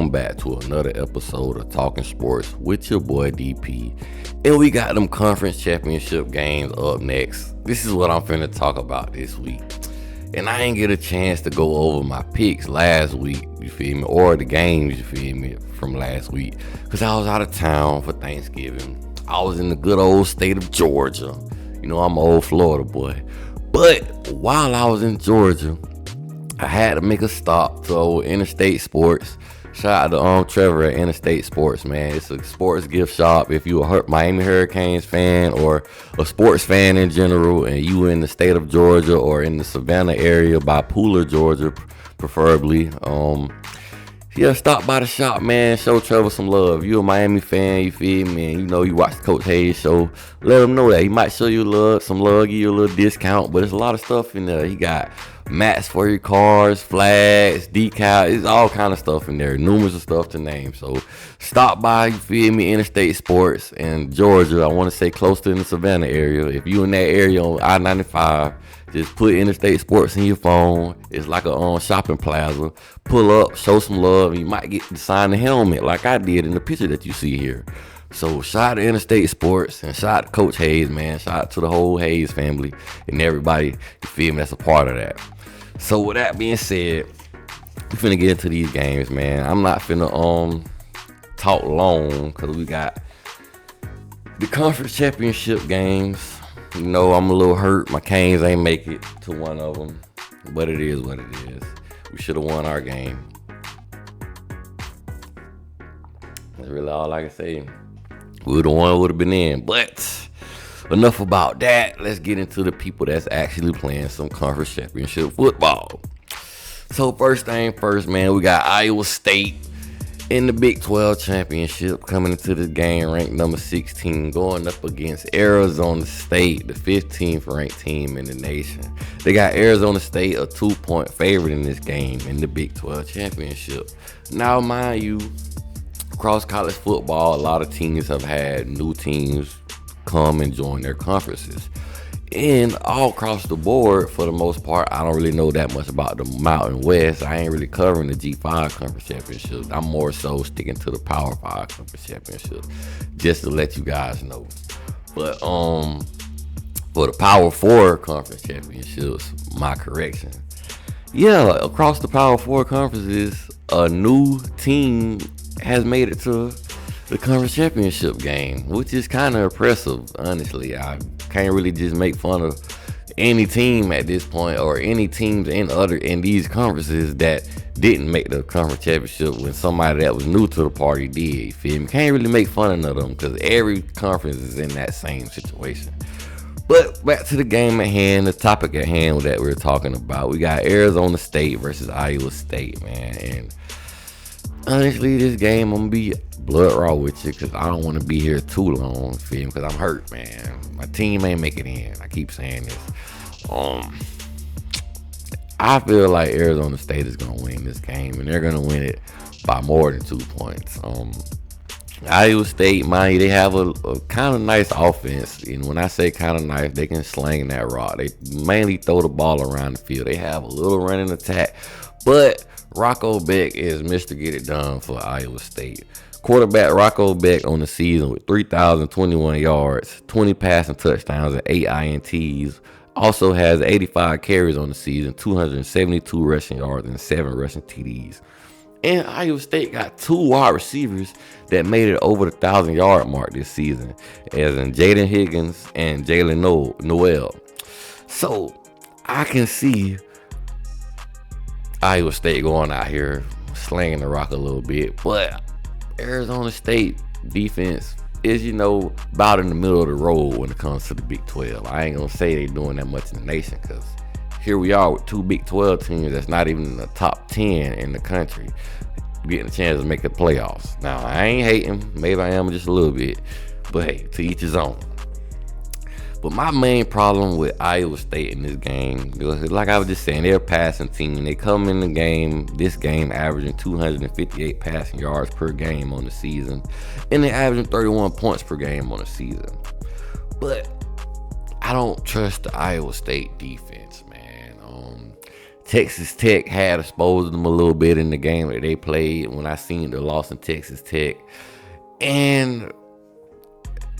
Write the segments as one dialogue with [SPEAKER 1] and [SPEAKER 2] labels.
[SPEAKER 1] Welcome back to another episode of Talking Sports with your boy DP. And we got them conference championship games up next. This is what I'm finna talk about this week. And I ain't get a chance to go over my picks last week, you feel me, or the games, you feel me, from last week. Because I was out of town for Thanksgiving. I was in the good old state of Georgia. You know, I'm an old Florida boy. But while I was in Georgia, I had to make a stop to Interstate Sports. Shout out to Trevor at Interstate Sports, man. It's a sports gift shop. If you're a Miami Hurricanes fan or a sports fan in general, and you in the state of Georgia or in the Savannah area by Pooler, Georgia, preferably, stop by the shop, man. Show Trevor some love. You a Miami fan, you feel me? And you know you watch the Coach Hayes show. Let him know that he might show you some love, give you a little discount. But there's a lot of stuff in there. He got mats for your cars, flags, decals. It's all kind of stuff in there. Numerous of stuff to name. So stop by, you feel me, Interstate Sports in Georgia. I want to say close to the Savannah area. If you in that area on I-95, just put Interstate Sports in your phone. It's like a shopping plaza. Pull up, show some love, and you might get to sign the helmet like I did in the picture that you see here. So shout out to Interstate Sports and shout out to Coach Hayes, man. Shout out to the whole Hayes family and everybody, you feel me, that's a part of that. So with that being said, we finna get into these games, man. I'm not finna talk long because we got the conference championship games. You know, I'm a little hurt. My Canes ain't make it to one of them, but it is what it is. We should have won our game. That's really all I can say. We would have won, would have been in. But enough about that. Let's get into the people that's actually playing some conference championship football. So first thing first, man, we got Iowa State in the Big 12 championship coming into this game ranked number 16, going up against Arizona State, the 15th ranked team in the nation. They got Arizona State a 2-point favorite in this game in the Big 12 championship. Now, mind you, across college football, a lot of teams have had new teams come and join their conferences. And all across the board, for the most part, I don't really know that much about the Mountain West. I ain't really covering the G5 Conference Championships. I'm more so sticking to the Power 5 Conference Championships, just to let you guys know. But for the Power 4 Conference Championships, my correction. Yeah, across the Power 4 conferences, a new team has made it to the conference championship game, which is kind of impressive, honestly. I can't really just make fun of any team at this point or any teams in these conferences that didn't make the conference championship when somebody that was new to the party did. You feel me? Can't really make fun of none of them because every conference is in that same situation. But back to the game at hand, the topic at hand that we're talking about. We got Arizona State versus Iowa State, man. And honestly, this game, I'm going to be blood raw with you because I don't want to be here too long, feel me? Because I'm hurt, man. My team ain't making it in. I keep saying this. I feel like Arizona State is going to win this game, and they're going to win it by more than 2 points. Iowa State, mind you, they have a kind of nice offense. And when I say kind of nice, they can sling that rock. They mainly throw the ball around the field. They have a little running attack, but Rocco Beck is Mr. Get It Done for Iowa State. Quarterback Rocco Beck on the season with 3,021 yards, 20 passing touchdowns, and 8 INTs. Also has 85 carries on the season, 272 rushing yards, and 7 rushing TDs. And Iowa State got 2 wide receivers that made it over the 1,000-yard mark this season, as in Jaden Higgins and Jalen Noel. So I can see Iowa State going out here slinging the rock a little bit, but Arizona State defense is, about in the middle of the road when it comes to the Big 12. I ain't gonna say they doing that much in the nation because here we are with 2 Big 12 teams that's not even in the top 10 in the country getting a chance to make the playoffs. Now, I ain't hating. Maybe I am just a little bit, but hey, to each his own. But my main problem with Iowa State in this game, like I was just saying, they're a passing team. They come in this game averaging 258 passing yards per game on the season, and they're averaging 31 points per game on the season. But I don't trust the Iowa State defense, man. Texas Tech had exposed them a little bit in the game that they played when I seen the loss in Texas Tech. And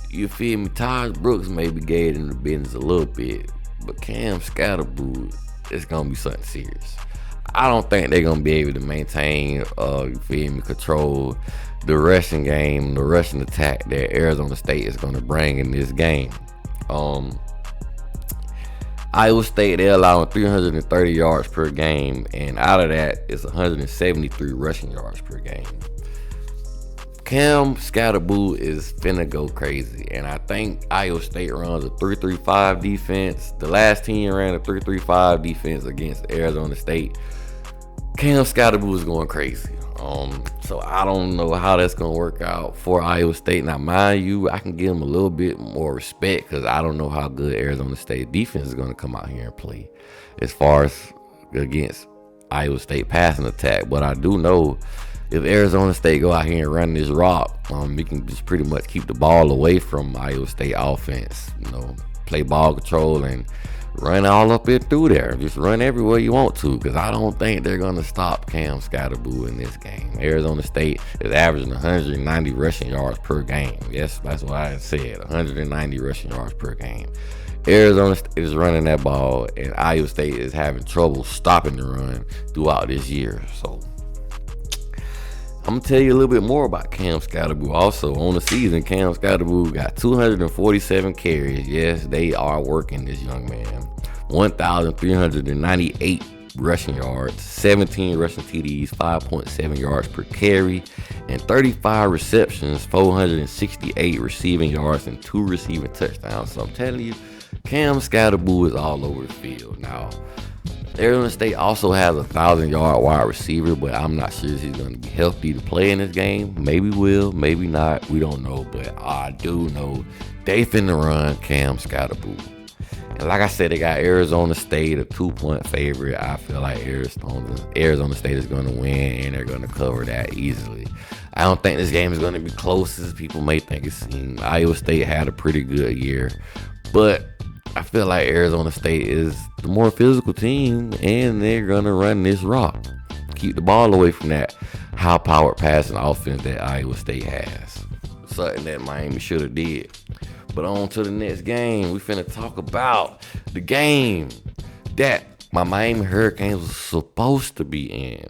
[SPEAKER 1] you feel me? Taj Brooks maybe gave them the business a little bit, but Cam Scatterboo, it's gonna be something serious. I don't think they're gonna be able to maintain, you feel me, control the rushing game, the rushing attack that Arizona State is gonna bring in this game. Iowa State, they're allowing 330 yards per game, and out of that, it's 173 rushing yards per game. Cam Scatterboo is finna go crazy, and I think Iowa State runs a 3-3-5 defense. The last team ran a 3-3-5 defense against Arizona State. Cam Scatterboo is going crazy. So I don't know how that's gonna work out for Iowa State. Now, mind you, I can give them a little bit more respect because I don't know how good Arizona State defense is gonna come out here and play as far as against Iowa State passing attack. But I do know if Arizona State go out here and run this rock, we can just pretty much keep the ball away from Iowa State offense. Play ball control and run all up and through there. Just run everywhere you want to, because I don't think they're going to stop Cam Scatterboo in this game. Arizona State is averaging 190 rushing yards per game. Yes, that's what I said, 190 rushing yards per game. Arizona State is running that ball, and Iowa State is having trouble stopping the run throughout this year. So I'm going to tell you a little bit more about Cam Scatterboo. Also, on the season, Cam Scatterboo got 247 carries. Yes, they are working this young man. 1,398 rushing yards, 17 rushing TDs, 5.7 yards per carry, and 35 receptions, 468 receiving yards, and 2 receiving touchdowns. So I'm telling you, Cam Scatterboo is all over the field. Now, Arizona State also has a 1,000-yard wide receiver, but I'm not sure if he's going to be healthy to play in this game. Maybe will, maybe not. We don't know, but I do know they finna run Cam Scatterboo. And like I said, they got Arizona State, a 2-point favorite. I feel like Arizona State is going to win, and they're going to cover that easily. I don't think this game is going to be close as people may think it seems. Iowa State had a pretty good year, but I feel like Arizona State is the more physical team, and they're going to run this rock. Keep the ball away from that high-powered passing offense that Iowa State has. Something that Miami should have did. But on to the next game. We finna talk about the game that my Miami Hurricanes was supposed to be in.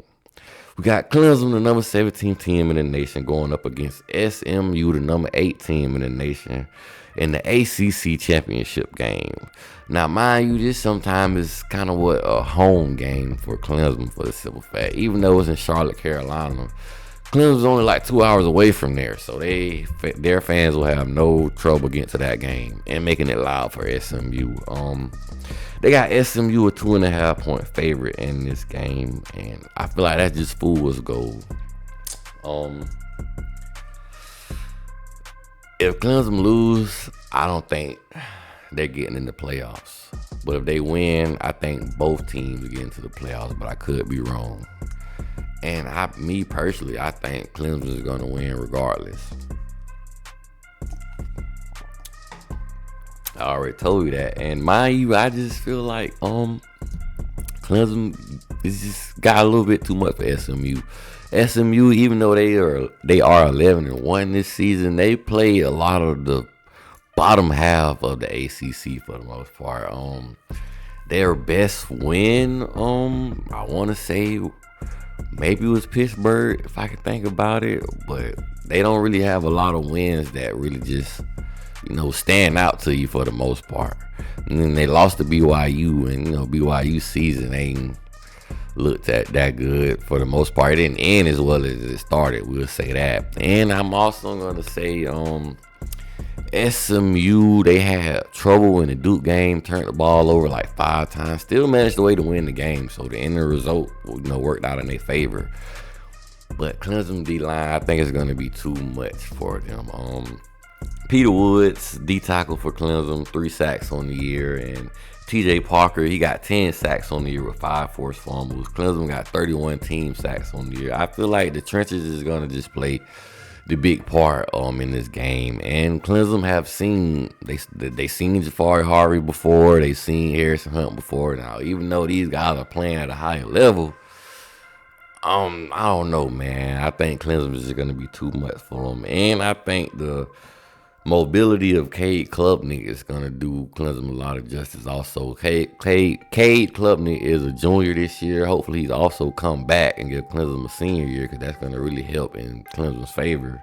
[SPEAKER 1] We got Clemson, the number 17 team in the nation, going up against SMU, the number 8 team in the nation, in the ACC championship game. Now, mind you, this sometimes is kind of what a home game for Clemson, for the simple fact. Even though it's in Charlotte, Carolina, Clemson's only like 2 hours away from there, so their fans will have no trouble getting to that game and making it loud for SMU. They got SMU a 2.5-point favorite in this game, and I feel like that's just fool's gold. If Clemson lose, I don't think they're getting in the playoffs. But if they win, I think both teams get into the playoffs, but I could be wrong. And me personally, I think Clemson is going to win regardless. I already told you that. And mind you, I just feel like Clemson is just got a little bit too much for SMU. SMU, even though they are 11-1 this season, they play a lot of the bottom half of the ACC for the most part. Their best win, I want to say maybe it was Pittsburgh, if I can think about it, but they don't really have a lot of wins that really just, stand out to you for the most part. And then they lost to BYU, and BYU season ain't looked at that good for the most part. It didn't end as well as it started, we'll say that. And I'm also gonna say SMU, they had trouble in the Duke game, turned the ball over like 5 times, still managed the way to win the game. So the end result, worked out in their favor. But Clemson D-line, I think it's going to be too much for them. Peter Woods, D-tackle for Clemson, 3 sacks on the year. And TJ Parker, he got 10 sacks on the year with 5 forced fumbles. Clemson got 31 team sacks on the year. I feel like the trenches is going to just play the big part in this game. And Clemson have seen they seen Jafari Harvey before, they seen Harrison Hunt before. Now, even though these guys are playing at a higher level, I don't know, man. I think Clemson is just gonna be too much for them, and I think the mobility of Cade Klubnik is gonna do Clemson a lot of justice. Also, Cade Klubnik is a junior this year. Hopefully, he's also come back and give Clemson a senior year, because that's gonna really help in Clemson's favor.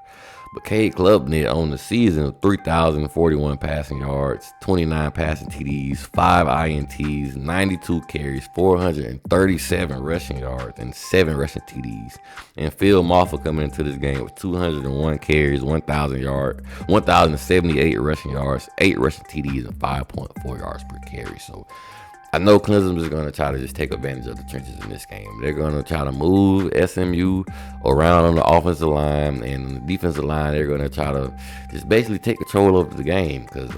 [SPEAKER 1] But Cade Klubnik on the season, 3,041 passing yards, 29 passing TDs, 5 INTs, 92 carries, 437 rushing yards, and 7 rushing TDs. And Phil Maffa coming into this game with 201 carries, 1,078 rushing yards, 8 rushing TDs, and 5.4 yards per carry. So I know Clemson is going to try to just take advantage of the trenches in this game. They're going to try to move SMU around on the offensive line, and on the defensive line, they're going to try to just basically take control of the game, because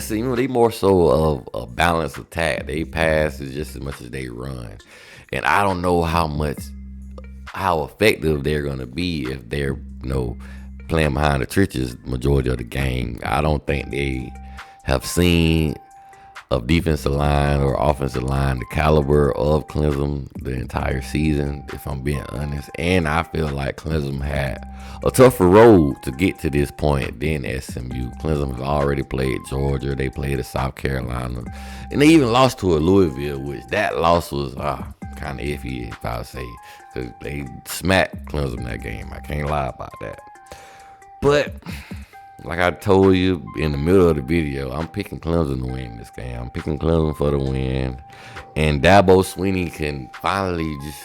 [SPEAKER 1] SMU, they more so of a balanced attack. They pass is just as much as they run. And I don't know how effective they're going to be if they're, playing behind the trenches majority of the game. I don't think they have seen of defensive line or offensive line the caliber of Clemson the entire season, if I'm being honest. And I feel like Clemson had a tougher road to get to this point than SMU. Clemson has already played Georgia, they played at South Carolina, and they even lost to a Louisville, which that loss was kind of iffy, if I would say, because they smacked Clemson that game. I can't lie about that. But like I told you in the middle of the video, I'm picking Clemson to win this game. I'm picking Clemson for the win. And Dabo Swinney can finally just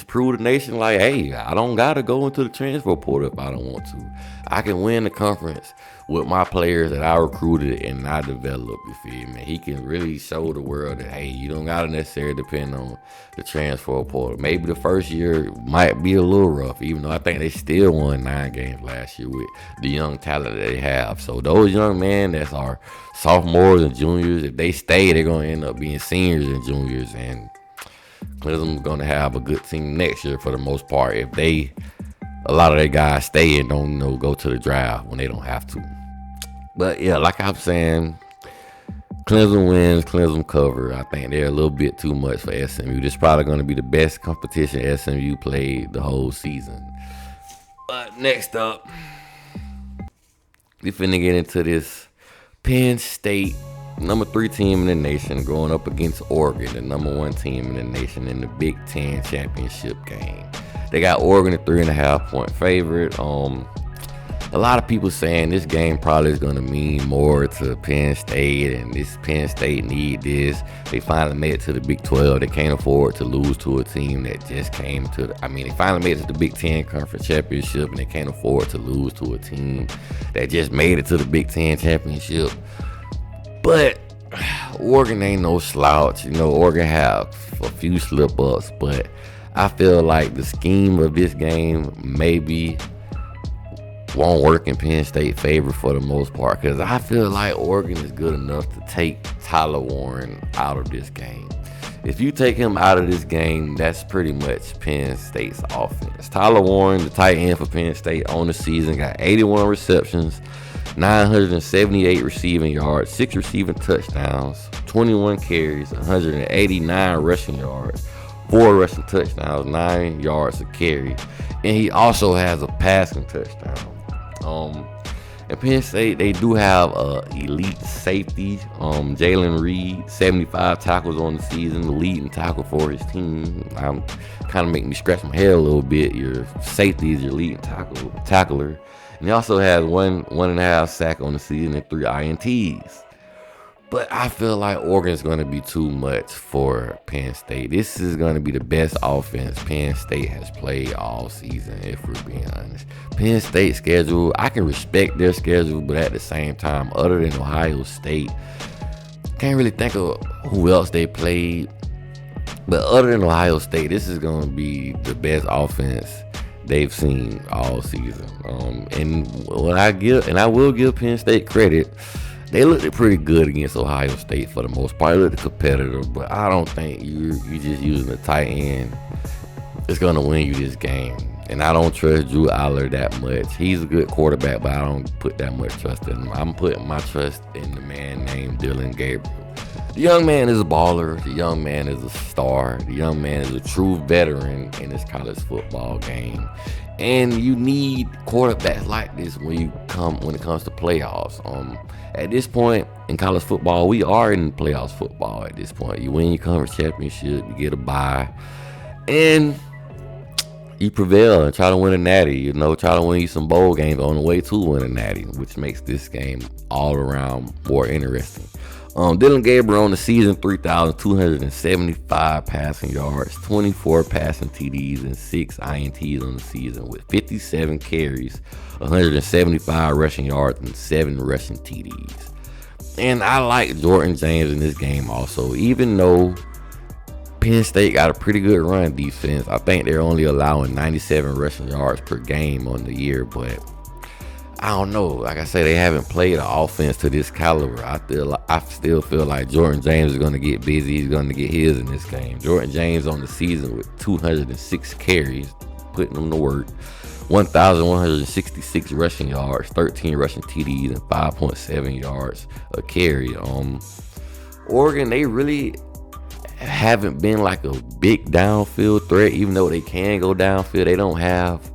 [SPEAKER 1] prove the nation, like, hey, I don't got to go into the transfer portal if I don't want to. I can win the conference with my players that I recruited and I developed, you feel me? He can really show the world that, hey, you don't got to necessarily depend on the transfer portal. Maybe the first year might be a little rough, even though I think they still won 9 games last year with the young talent that they have. So those young men that are sophomores and juniors, if they stay, they're going to end up being seniors and juniors, and Clemson's going to have a good team next year for the most part if a lot of their guys stay and don't go to the draft when they don't have to. But yeah, like I'm saying, Clemson wins, Clemson cover. I think they're a little bit too much for SMU. This is probably going to be the best competition SMU played the whole season. But next up, we finna get into this Penn State, number 3 team in the nation, going up against Oregon, the number 1 team in the nation, in the Big Ten championship game. They got Oregon a 3.5-point favorite. A lot of people saying this game probably is going to mean more to Penn State, and this Penn State need this. They finally made it to the Big 12. They can't afford to lose to a team that just came to they finally made it to the Big 10 conference championship, and they can't afford to lose to a team that just made it to the Big 10 championship. But Oregon ain't no slouch. Oregon have a few slip-ups, but I feel like the scheme of this game maybe won't work in Penn State favor for the most part, because I feel like Oregon is good enough to take Tyler Warren out of this game. If you take him out of this game, that's pretty much Penn State's offense. Tyler Warren, the tight end for Penn State on the season, got 81 receptions, 978 receiving yards, 6 receiving touchdowns, 21 carries, 189 rushing yards, 4 rushing touchdowns, 9 yards a carry, and he also has a passing touchdown. And Penn State, they do have elite safety. Jalen Reed, 75 tackles on the season, the leading tackle for his team. Kind of making me scratch my head a little bit. Your safety is your leading tackler. And he also has 1.5 sack on the season and 3 INTs. But I feel like Oregon's going to be too much for Penn State. This is going to be the best offense Penn State has played all season, if we're being honest. Penn State schedule, I can respect their schedule, but at the same time, other than Ohio State, can't really think of who else they played. But other than Ohio State, this is going to be the best offense they've seen all season. And I will give Penn State credit. They looked pretty good against Ohio State for the most part. They looked competitive, but I don't think you just using a tight end is going to win you this game. And I don't trust Drew Aller that much. He's a good quarterback, but I don't put that much trust in him. I'm putting my trust in the man named Dylan Gabriel. The young man is a baller. The young man is a star. The young man is a true veteran in this college football game. And you need quarterbacks like this when it comes to playoffs. At this point in college football, we are in playoffs football at this point. You win your conference championship, you get a bye, and you prevail and try to win a natty. Try to win you some bowl games on the way to win a natty, which makes this game all around more interesting. Dylan Gabriel on the season, 3,275 passing yards, 24 passing TDs, and 6 INTs on the season with 57 carries, 175 rushing yards, and 7 rushing TDs. And I like Jordan James in this game also, even though Penn State got a pretty good run defense. I think they're only allowing 97 rushing yards per game on the year, but I don't know. Like I say, they haven't played an offense to this caliber. I still feel like Jordan James is going to get busy. He's going to get his in this game. Jordan James on the season with 206 carries, putting them to work. 1,166 rushing yards, 13 rushing TDs, and 5.7 yards a carry. Oregon, they really haven't been like a big downfield threat, even though they can go downfield. They don't have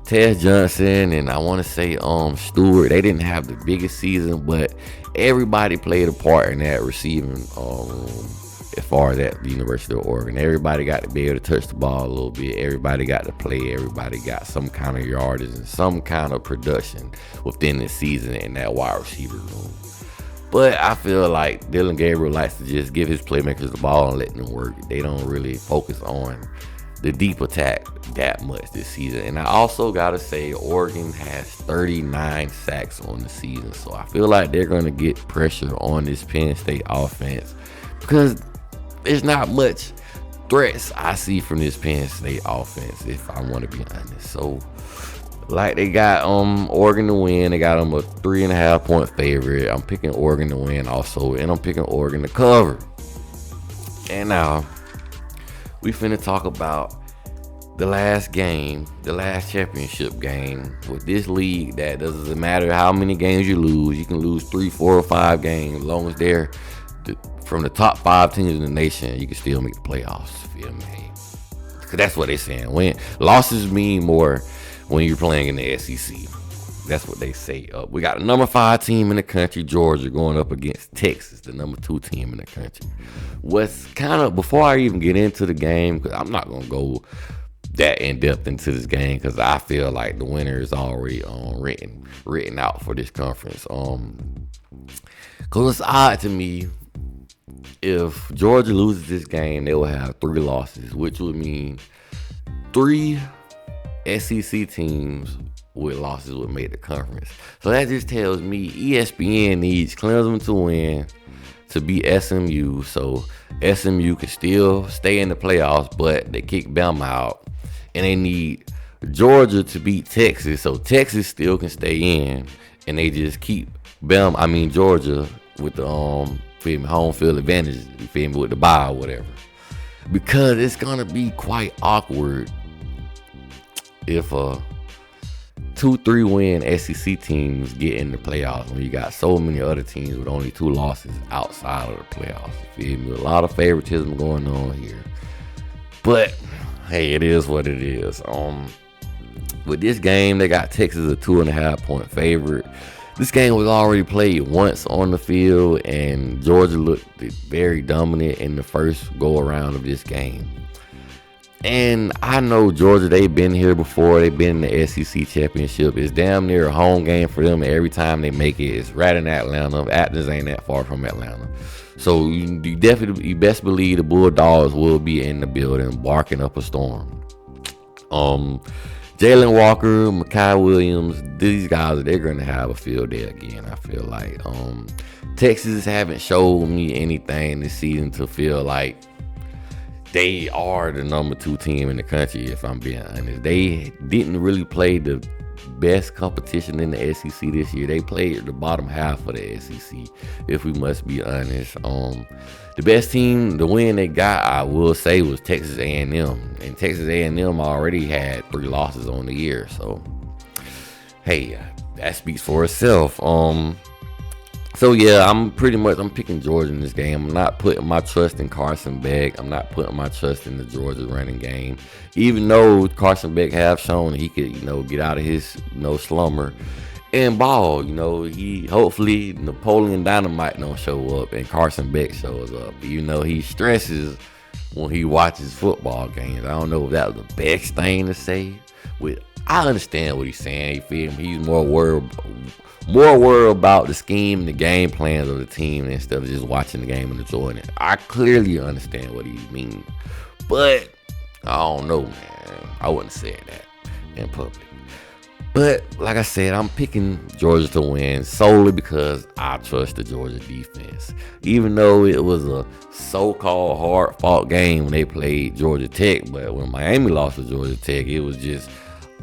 [SPEAKER 1] Tez Johnson and I want to say Stewart. They didn't have the biggest season, but everybody played a part in that receiving as far as at the University of Oregon. Everybody got to be able to touch the ball a little bit. Everybody got to play. Everybody got some kind of yardage and some kind of production within the season in that wide receiver room. But I feel like Dylan Gabriel likes to just give his playmakers the ball and let them work. They don't really focus on the deep attack that much this season. And I also gotta say, Oregon has 39 sacks on the season, so I feel like they're gonna get pressure on this Penn State offense because there's not much threats I see from this Penn State offense, if I want to be honest. So like, they got Oregon to win. They got them a 3.5 point favorite. I'm picking Oregon to win also, and I'm picking Oregon to cover. And now we finna talk about the last game, the last championship game with this league. That doesn't matter how many games you lose. You can lose 3, 4, or 5 games. As long as they're from the top 5 teams in the nation, you can still make the playoffs. Feel me? Because that's what they're saying. Losses mean more when you're playing in the SEC. That's what they say. We got a number 5 team in the country, Georgia, going up against Texas, the number 2 team in the country. Before I even get into the game, because I'm not going to go that in depth into this game, because I feel like the winner is already written out for this conference. Because it's odd to me, if Georgia loses this game, they will have 3 losses, which would mean 3 SEC teams with losses would make the conference. So that just tells me ESPN needs Clemson to win to beat SMU, so SMU can still stay in the playoffs, but they kick Bama out. And they need Georgia to beat Texas, so Texas still can stay in, and they just keep Georgia with the home field advantage, with the bye or whatever. Because it's gonna be quite awkward if 2-3 win SEC teams get in the playoffs when you got so many other teams with only 2 losses outside of the playoffs. You feel me? A lot of favoritism going on here. But hey, it is what it is. With this game, they got Texas a 2.5 point favorite. This game was already played once on the field, and Georgia looked very dominant in the first go around of this game. And I know Georgia, they've been here before. They've been in the SEC championship. It's damn near a home game for them. Every time they make it, it's right in Atlanta. Athens ain't that far from Atlanta. So you best believe the Bulldogs will be in the building barking up a storm. Jalen Walker, Mekhi Williams, these guys, they're going to have a field day again, I feel like. Texas haven't showed me anything this season to feel like they are the number 2 team in the country, if I'm being honest. They didn't really play the best competition in the SEC this year. They played the bottom half of the SEC, if we must be honest. The best team, the win they got, I will say, was Texas A&M, and Texas A&M already had 3 losses on the year. So, hey, that speaks for itself. So yeah, I'm picking Georgia in this game. I'm not putting my trust in Carson Beck. I'm not putting my trust in the Georgia running game. Even though Carson Beck have shown he could, get out of his, slumber and ball. He hopefully Napoleon Dynamite don't show up and Carson Beck shows up. He stresses when he watches football games. I don't know if that was the best thing to say. I understand what he's saying. You feel me? He's more worried about the scheme and the game plans of the team instead of just watching the game and enjoying it. I clearly understand what he means, but I don't know, man. I wouldn't say that in public. But like I said, I'm picking Georgia to win solely because I trust the Georgia defense. Even though it was a so-called hard-fought game when they played Georgia Tech, but when Miami lost to Georgia Tech, it was just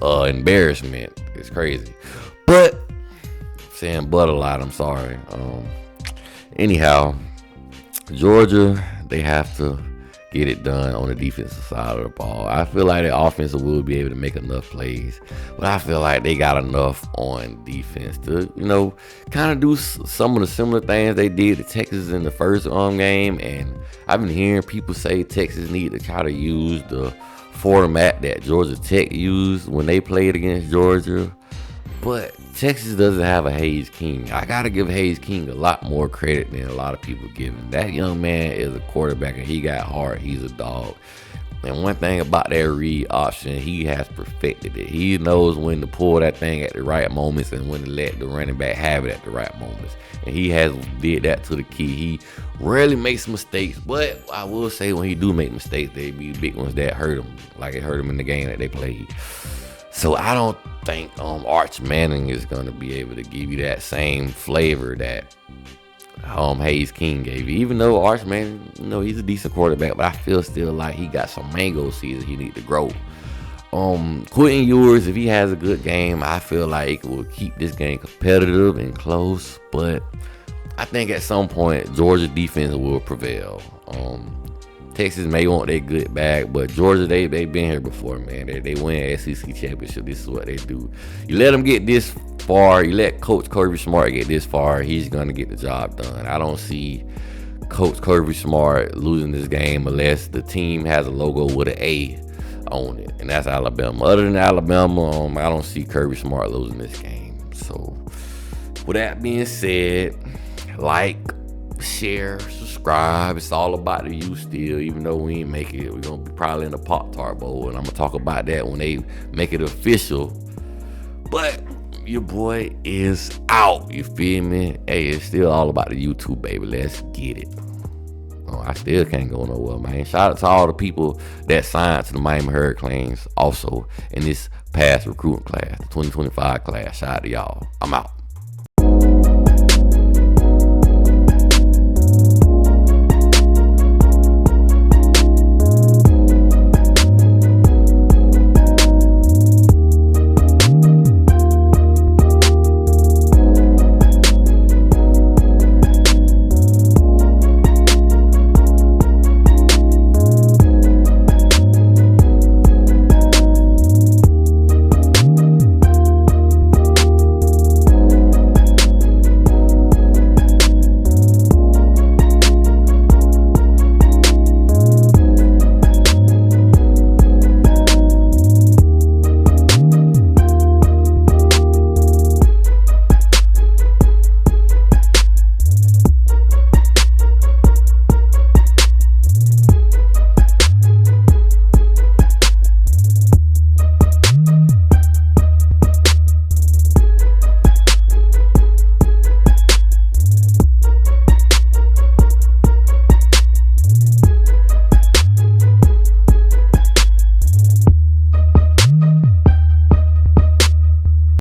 [SPEAKER 1] embarrassment. It's crazy. But saying but a lot, I'm sorry. Anyhow, Georgia, they have to get it done on the defensive side of the ball. I feel like the offense will be able to make enough plays, but I feel like they got enough on defense to, kind of do some of the similar things they did to Texas in the first game. And I've been hearing people say Texas need to try to use the format that Georgia Tech used when they played against Georgia. But Texas doesn't have a Hayes King. I got to give Hayes King a lot more credit than a lot of people give him. That young man is a quarterback, and he got heart. He's a dog. And one thing about that read option, he has perfected it. He knows when to pull that thing at the right moments and when to let the running back have it at the right moments. And he has did that to the key. He rarely makes mistakes, but I will say when he do make mistakes, they be big ones that hurt him, like it hurt him in the game that they played. So I don't think Arch Manning is going to be able to give you that same flavor that Hayes King gave you. Even though Arch Manning, he's a decent quarterback, but I feel still like he got some mango seeds he need to grow. Quentin Ewers, if he has a good game, I feel like it will keep this game competitive and close. But I think at some point Georgia defense will prevail. Texas may want their good back, but Georgia, they been here before, man. They win SEC championship. This is what they do. You let them get this far. You let Coach Kirby Smart get this far. He's going to get the job done. I don't see Coach Kirby Smart losing this game unless the team has a logo with an A on it, and that's Alabama. Other than Alabama, I don't see Kirby Smart losing this game. So, with that being said, share, subscribe. It's all about the you still. Even though we ain't make it, we're gonna be probably in the Pop-Tart Bowl, and I'm gonna talk about that when they make it official. But your boy is out. You feel me? Hey, it's still all about the YouTube, baby. Let's get it. I still can't go nowhere, man. Shout out to all the people that signed to the Miami Hurricanes also in this past recruiting class, the 2025 class. Shout out to y'all. I'm out.